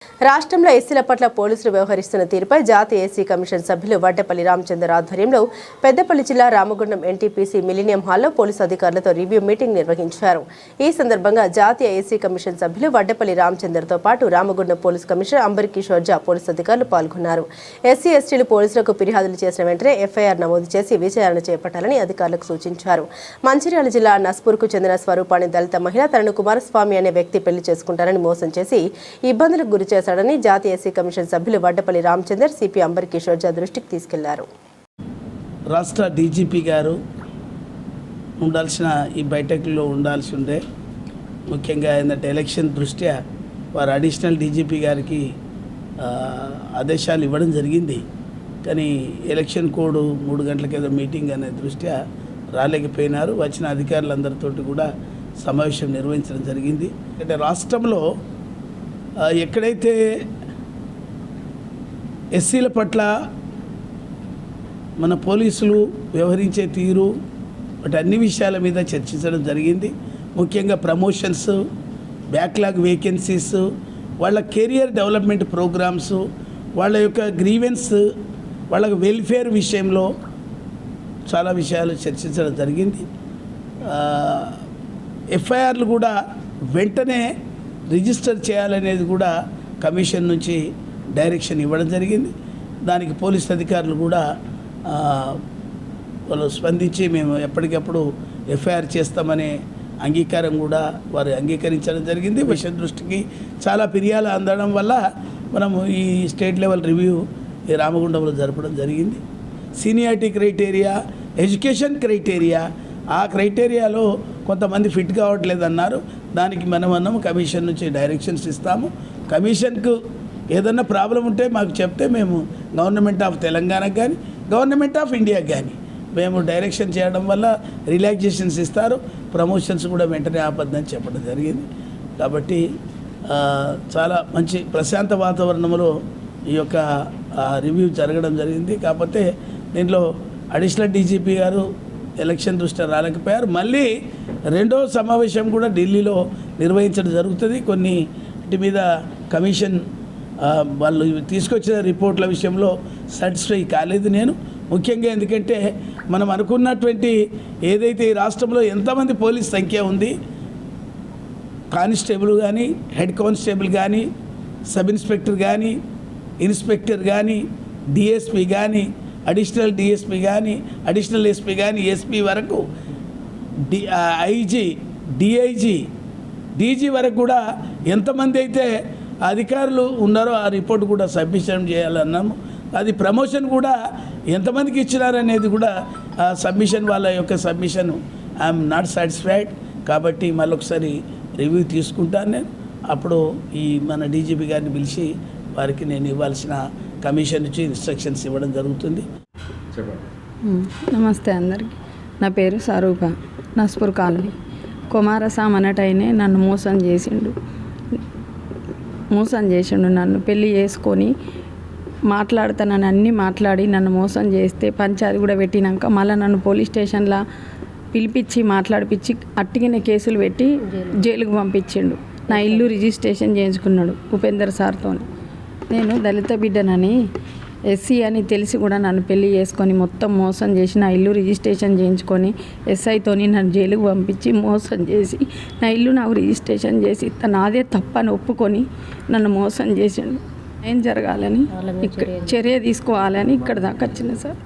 రాష్ట్రంలో ఎస్సీల పట్ల పోలీసులు వ్యవహరిస్తున్న తీరుపై జాతీయ ఎస్సీ కమిషన్ సభ్యులు వడ్డేపల్లి రామచంద్ర ఆధ్వర్యంలో పెద్దపల్లి జిల్లా రామగుండం ఎన్టీపీసీ మిలీనియం హాల్లో పోలీసు అధికారులతో రివ్యూ మీటింగ్ నిర్వహించారు. ఈ సందర్భంగా జాతీయ ఎస్సీ కమిషన్ సభ్యులు వడ్డేపల్లి రామచంద్రతో పాటు Ramagundam police commissioner Amber Kishore Jha police అధికారులు పాల్గొన్నారు. ఎస్సీ ఎస్టీలు పోలీసులకు ఫిర్యాదులు చేసిన వెంటనే ఎఫ్ఐఆర్ నమోదు చేసి విచారణ చేపట్టాలని అధికారులకు సూచించారు. మంచిర్యాల జిల్లా నస్పూర్కు చెందిన స్వరూపాని దళిత మహిళ తనను కుమారస్వామి అనే వ్యక్తి పెళ్లి చేసుకుంటారని మోసం చేసి ఇబ్బందులకు గురి చేశాడని జాతీయ ఎస్సీ కమిషన్ సభ్యులు వడ్డేపల్లి రామచందర్ సిపి అంబర్ కిషోర్ జా దృష్టికి తీసుకెళ్లారు. రాష్ట్ర డీజీపీ గారు ఉండాల్సిన ఈ బైఠకుల్లో ఉండాల్సి ఉండే, ముఖ్యంగా ఏంటంటే ఎలక్షన్ దృష్ట్యా వారు అడిషనల్ డీజీపీ గారికి ఆదేశాలు ఇవ్వడం జరిగింది. కానీ ఎలక్షన్ కోడ్ 3 గంటలకు ఏదో మీటింగ్ అనే దృష్ట్యా రాలేకపోయినారు. వచ్చిన అధికారులందరితో కూడా సమావేశం నిర్వహించడం జరిగింది. అంటే రాష్ట్రంలో ఎక్కడైతే ఎస్సీల పట్ల మన పోలీసులు వ్యవహరించే తీరు వాటి అన్ని విషయాల మీద చర్చించడం జరిగింది. ముఖ్యంగా ప్రమోషన్స్, బ్యాక్లాగ్ వేకెన్సీస్, వాళ్ళ కెరియర్ డెవలప్మెంట్ ప్రోగ్రామ్స్, వాళ్ళ యొక్క గ్రీవెన్స్, వాళ్ళ వెల్ఫేర్ విషయంలో చాలా విషయాలు చర్చించడం జరిగింది. ఎఫ్ఐఆర్లు కూడా వెంటనే రిజిస్టర్ చేయాలనేది కూడా కమిషన్ నుంచి డైరెక్షన్ ఇవ్వడం జరిగింది. దానికి పోలీస్ అధికారులు కూడా వాళ్ళు స్పందించి మేము ఎప్పటికప్పుడు ఎఫ్ఐఆర్ చేస్తామనే అంగీకారం కూడా వారు అంగీకరించడం జరిగింది. విషయం దృష్టికి చాలా ఫిర్యాదులు అందడం వల్ల మనము ఈ స్టేట్ లెవెల్ రివ్యూ ఈ రామగుండంలో జరపడం జరిగింది. సీనియారిటీ క్రైటీరియా, ఎడ్యుకేషన్ క్రైటీరియా, ఆ క్రైటీరియాలో కొంతమంది ఫిట్ కావట్లేదు అన్నారు. దానికి మనం కమిషన్ నుంచి డైరెక్షన్స్ ఇస్తాము. కమిషన్కు ఏదన్నా ప్రాబ్లం ఉంటే మాకు చెప్తే మేము గవర్నమెంట్ ఆఫ్ తెలంగాణకు కానీ గవర్నమెంట్ ఆఫ్ ఇండియాకి కానీ మేము డైరెక్షన్ చేయడం వల్ల రిలాక్సేషన్స్ ఇస్తారు. ప్రమోషన్స్ కూడా వెంటనే ఆపద్దని చెప్పడం జరిగింది. కాబట్టి చాలా మంచి ప్రశాంత వాతావరణంలో ఈ యొక్క రివ్యూ జరగడం జరిగింది. కాకపోతే దీంట్లో అడిషనల్ డీజీపీ గారు ఎలక్షన్ దృష్ట్యా రాలేకపోయారు. మళ్ళీ 2వ సమావేశం కూడా ఢిల్లీలో నిర్వహించడం జరుగుతుంది. కొన్నిటి మీద కమిషన్ వాళ్ళు తీసుకొచ్చిన రిపోర్ట్ల విషయంలో సాటిస్ఫై కాలేదు నేను. ముఖ్యంగా ఎందుకంటే మనం అనుకున్నటువంటి ఏదైతే ఈ రాష్ట్రంలో ఎంతమంది పోలీస్ సంఖ్య ఉంది, కానిస్టేబుల్ కానీ, హెడ్ కానిస్టేబుల్ కానీ, సబ్ ఇన్స్పెక్టర్ కానీ, ఇన్స్పెక్టర్ కానీ, డిఎస్పీ కానీ, అడిషనల్ డిఎస్పీ కానీ, అడిషనల్ ఎస్పీ కానీ, ఎస్పీ వరకు, ఐజీ, డిఐజీ, డీజీ వరకు కూడా ఎంతమంది అయితే అధికారులు ఉన్నారో ఆ రిపోర్ట్ కూడా సబ్మిషన్ చేయాలన్నాము. అది ప్రమోషన్ కూడా ఎంతమందికి ఇచ్చినారనేది కూడా సబ్మిషన్, వాళ్ళ యొక్క సబ్మిషన్ ఐఎమ్ నాట్ సాటిస్ఫైడ్. కాబట్టి మళ్ళొకసారి రివ్యూ తీసుకుంటాను నేను. అప్పుడు ఈ మన డీజీపీ గారిని పిలిచి వారికి నేను ఇవ్వాల్సిన కమిషన్ నుంచి ఇన్స్ట్రక్షన్స్ ఇవ్వడం జరుగుతుంది. నమస్తే అందరికీ. నా పేరు స్వరూప, నస్పూర్ కాలనీ. కుమారస్వామి అన్నటైనే నన్ను మోసం చేసిండు. నన్ను పెళ్ళి చేసుకొని మాట్లాడుతానని అన్నీ మాట్లాడి నన్ను మోసం చేస్తే పంచాయతీ కూడా పెట్టినాక మళ్ళీ నన్ను పోలీస్ స్టేషన్లో పిలిపించి మాట్లాడిపించి అట్టిగిన కేసులు పెట్టి జైలుకు పంపించిండు. నా ఇల్లు రిజిస్ట్రేషన్ చేయించుకున్నాడు ఉపేందర్ సార్తో. నేను దళిత బిడ్డనని, ఎస్సీ అని తెలిసి కూడా నన్ను పెళ్లి చేసుకొని మొత్తం మోసం చేసి నా ఇల్లు రిజిస్ట్రేషన్ చేయించుకొని ఎస్ఐతోని నన్ను జైలుకు పంపించి మోసం చేసి నా ఇల్లు నాకు రిజిస్ట్రేషన్ చేసి నాదే తప్పని ఒప్పుకొని నన్ను మోసం చేసిండు. ఏం జరగాలని, ఇక్కడ చర్య తీసుకోవాలని ఇక్కడ దాకా వచ్చిన సార్.